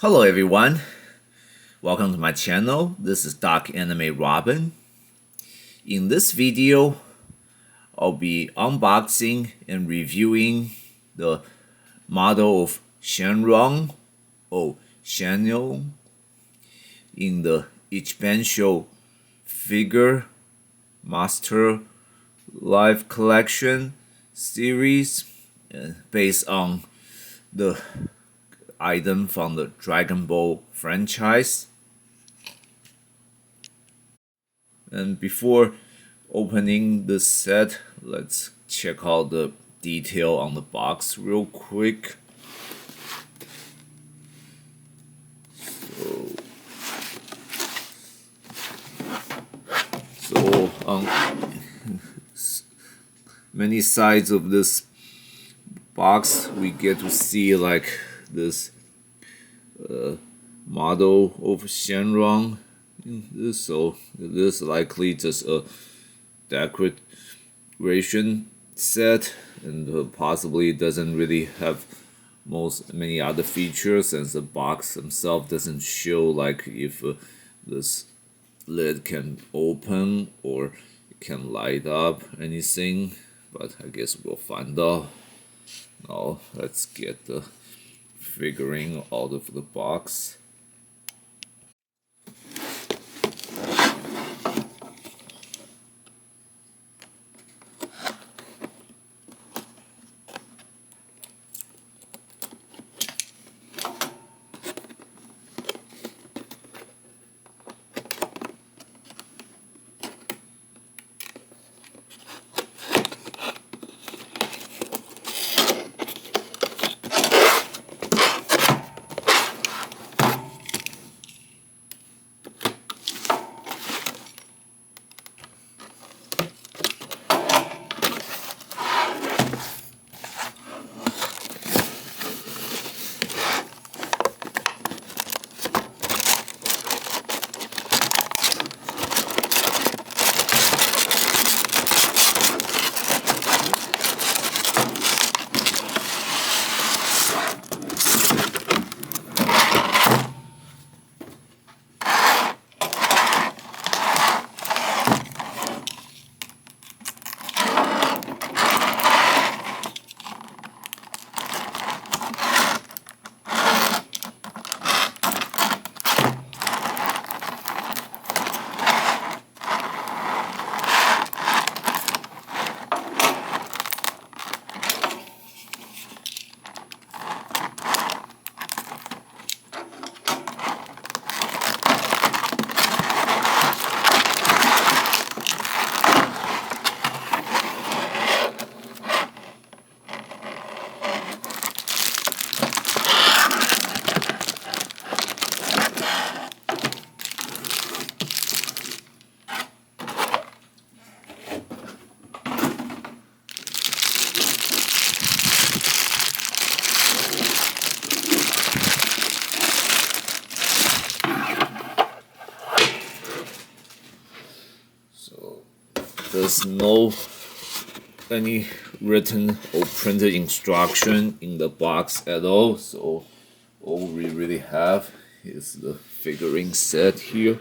Hello everyone, welcome to my channel. This is Dark Anime Robin. In this video, I'll be unboxing and reviewing the model of Shenron or Shenron in the Ichibansho figure Masterlive Collection series based on the item from the Dragon Ball franchise. And before opening the set, let's check out the detail on the box real quick. So on many sides of this box, we get to see like this model of Shenron. So it is likely just a decoration set, and possibly doesn't really have many other features, since the box itself doesn't show like if this lid can open or it can light up anything, but I guess we'll find out. Now let's get the figurine out of the box. There's no any written or printed instruction in the box at all, so all we really have is the figurine set here.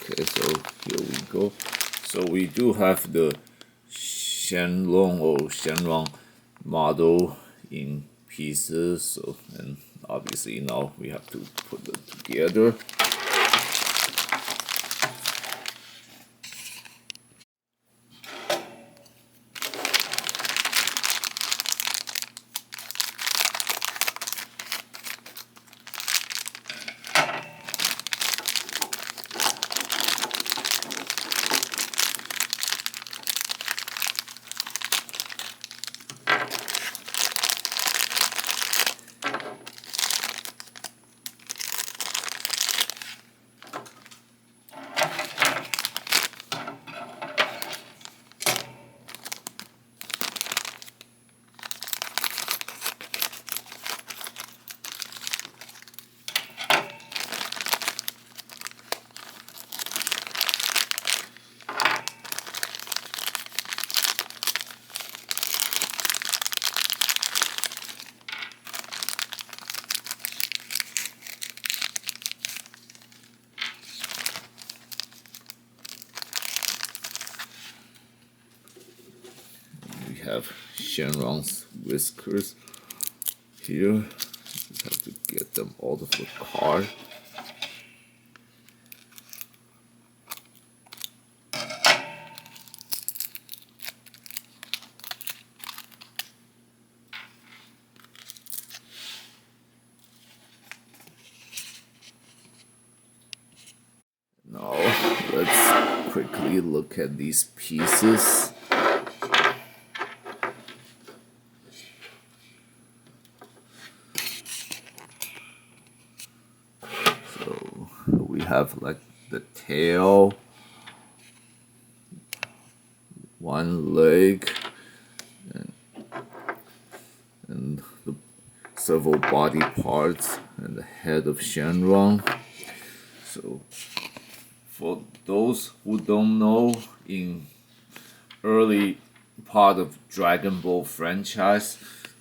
Okay, so here we go. So we do have the Shenron model in pieces. So, and obviously now we have to put them together. Shenron's whiskers here. Just have to get them out of the card. Now let's quickly look at these pieces. So we have like the tail, one leg, and the several body parts, and the head of Shenron. So for those who don't know, in early part of Dragon Ball franchise,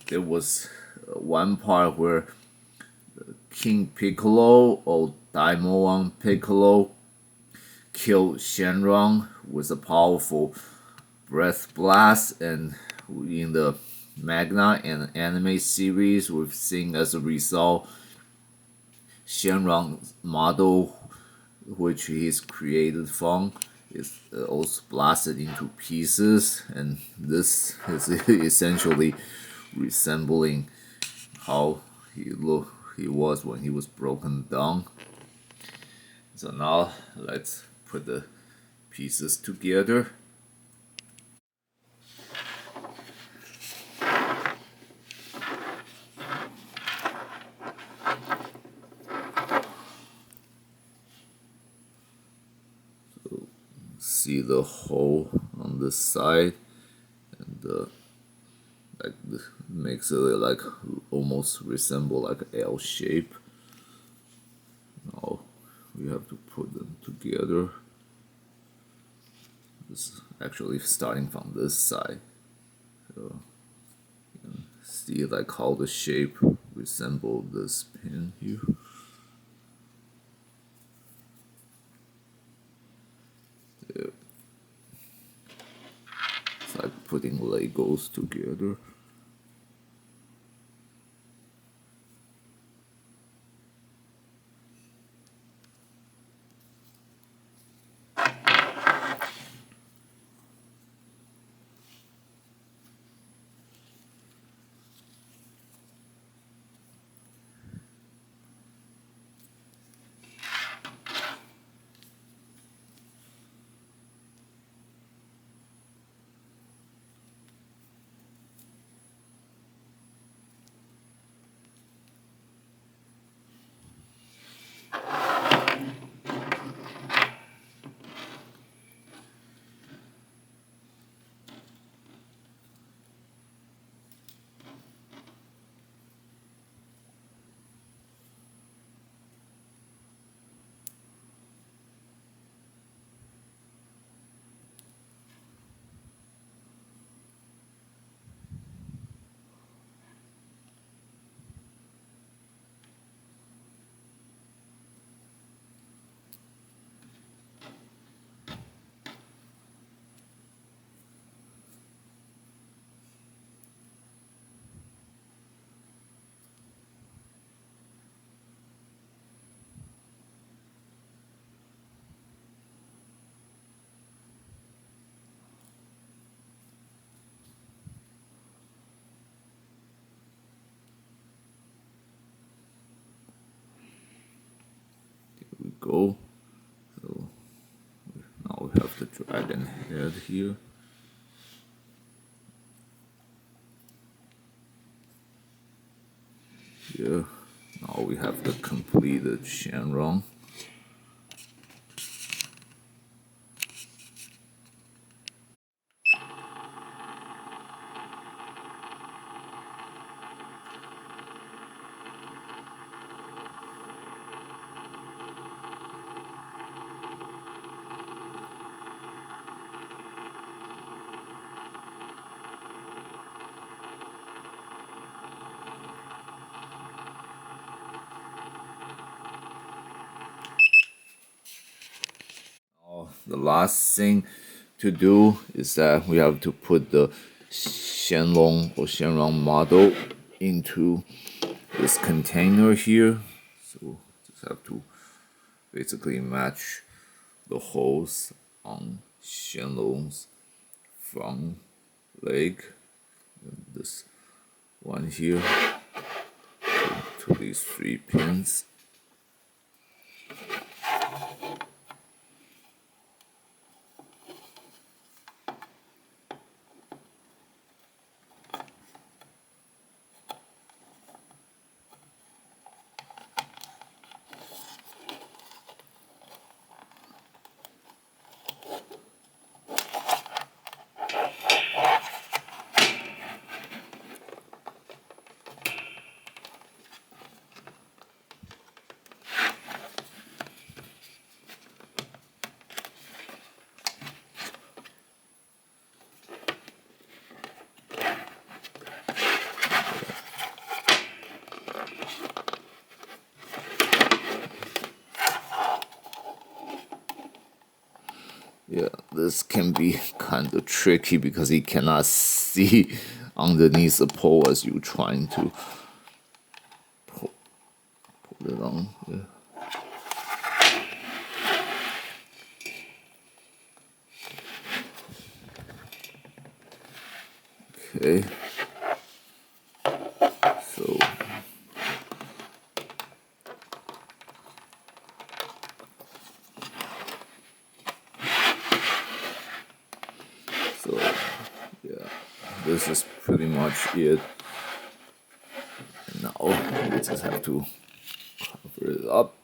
there was one part where King Piccolo or Daimon Piccolo killed Shenron with a powerful breath blast, and in the manga and anime series, we've seen as a result Shenron's model, which he's created from, is also blasted into pieces, and this is essentially resembling how he was when he was broken down. So now let's put the pieces together. See the hole on the side, and makes it like almost resemble like an L shape. Now we have to put them together. This is actually starting from this side, so you can see like how the shape resemble this pin here. It's like putting Legos together. We go. So now we have the dragon head here. Here, now we have the completed Shenron. The last thing to do is that we have to put the Shenron model into this container here. So just have to basically match the holes on Shenron's front leg. And this one here to these 3 pins. Yeah, this can be kind of tricky because you cannot see underneath the pole as you're trying to pull it on. Yeah. Okay. So yeah, this is pretty much it. And now we just have to cover it up.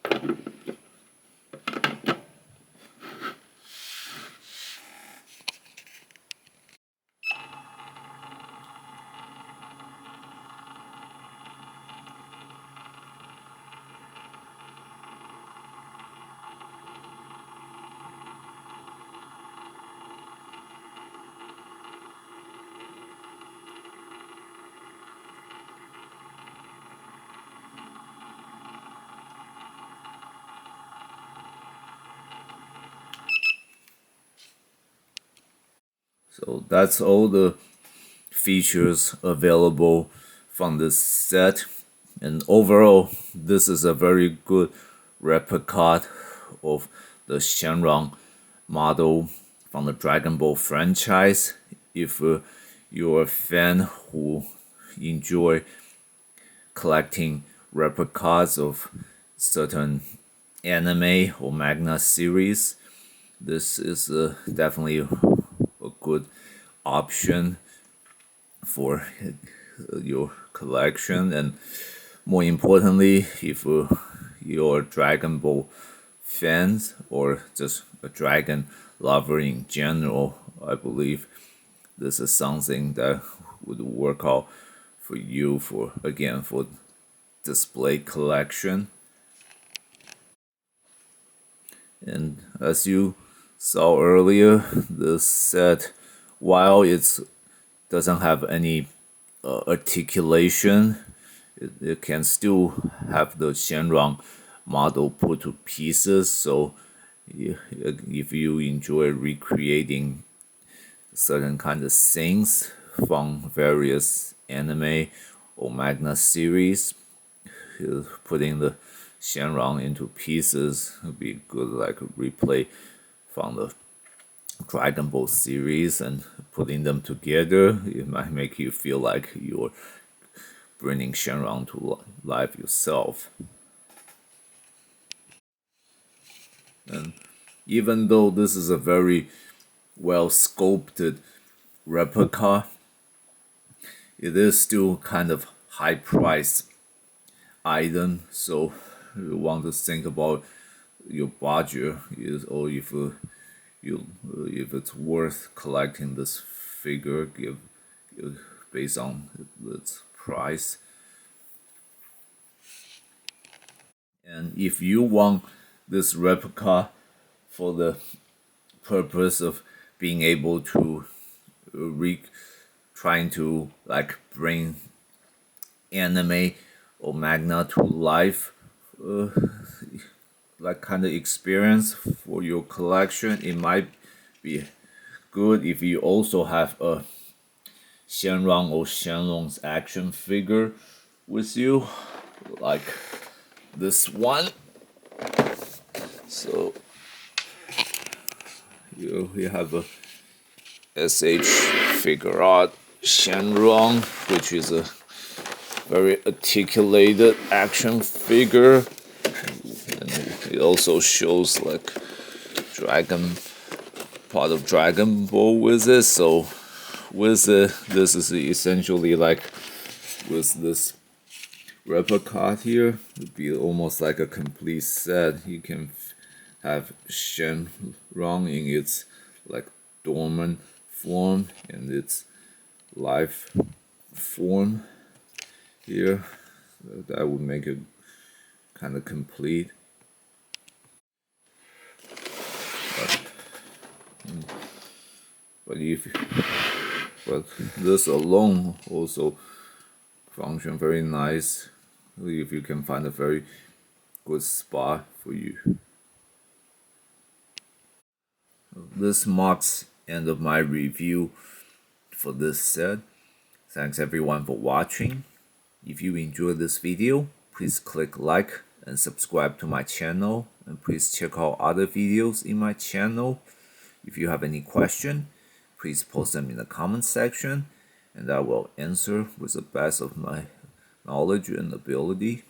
So that's all the features available from this set, and overall this is a very good replica of the Shenron model from the Dragon Ball franchise. If you're a fan who enjoy collecting replicas of certain anime or manga series, this is definitely a good option for your collection. And more importantly, if you're Dragon Ball fans or just a dragon lover in general, I believe this is something that would work out for you for display collection. And as you saw earlier, the set, while it doesn't have any articulation, it can still have the Shenron model put to pieces. So if you enjoy recreating certain kind of scenes from various anime or manga series, putting the Shenron into pieces would be good, like a replay from the Dragon Ball series, and putting them together, it might make you feel like you're bringing Shenron to life yourself. And even though this is a very well sculpted replica, it is still kind of high price item. So you want to think about your budget, or if it's worth collecting this figure, based on its price. And if you want this replica for the purpose of being able to trying to like bring anime or manga to life, like kind of experience for your collection, it might be good if you also have a Shenron or Shenron's action figure with you, like this one. So you have a SH figure art Shenron, which is a very articulated action figure, and it also shows like part of Dragon Ball with it. So with it, this is essentially like with this replica here, would be almost like a complete set. You can have Shenron in its like dormant form and its life form here. That would make it kind of complete. But this alone also function very nice if you can find a very good spot for you. This marks end of my review for this set. Thanks everyone for watching. If you enjoyed this video, please click like and subscribe to my channel, and please check out other videos in my channel. If you have any question, please post them in the comment section, and I will answer with the best of my knowledge and ability.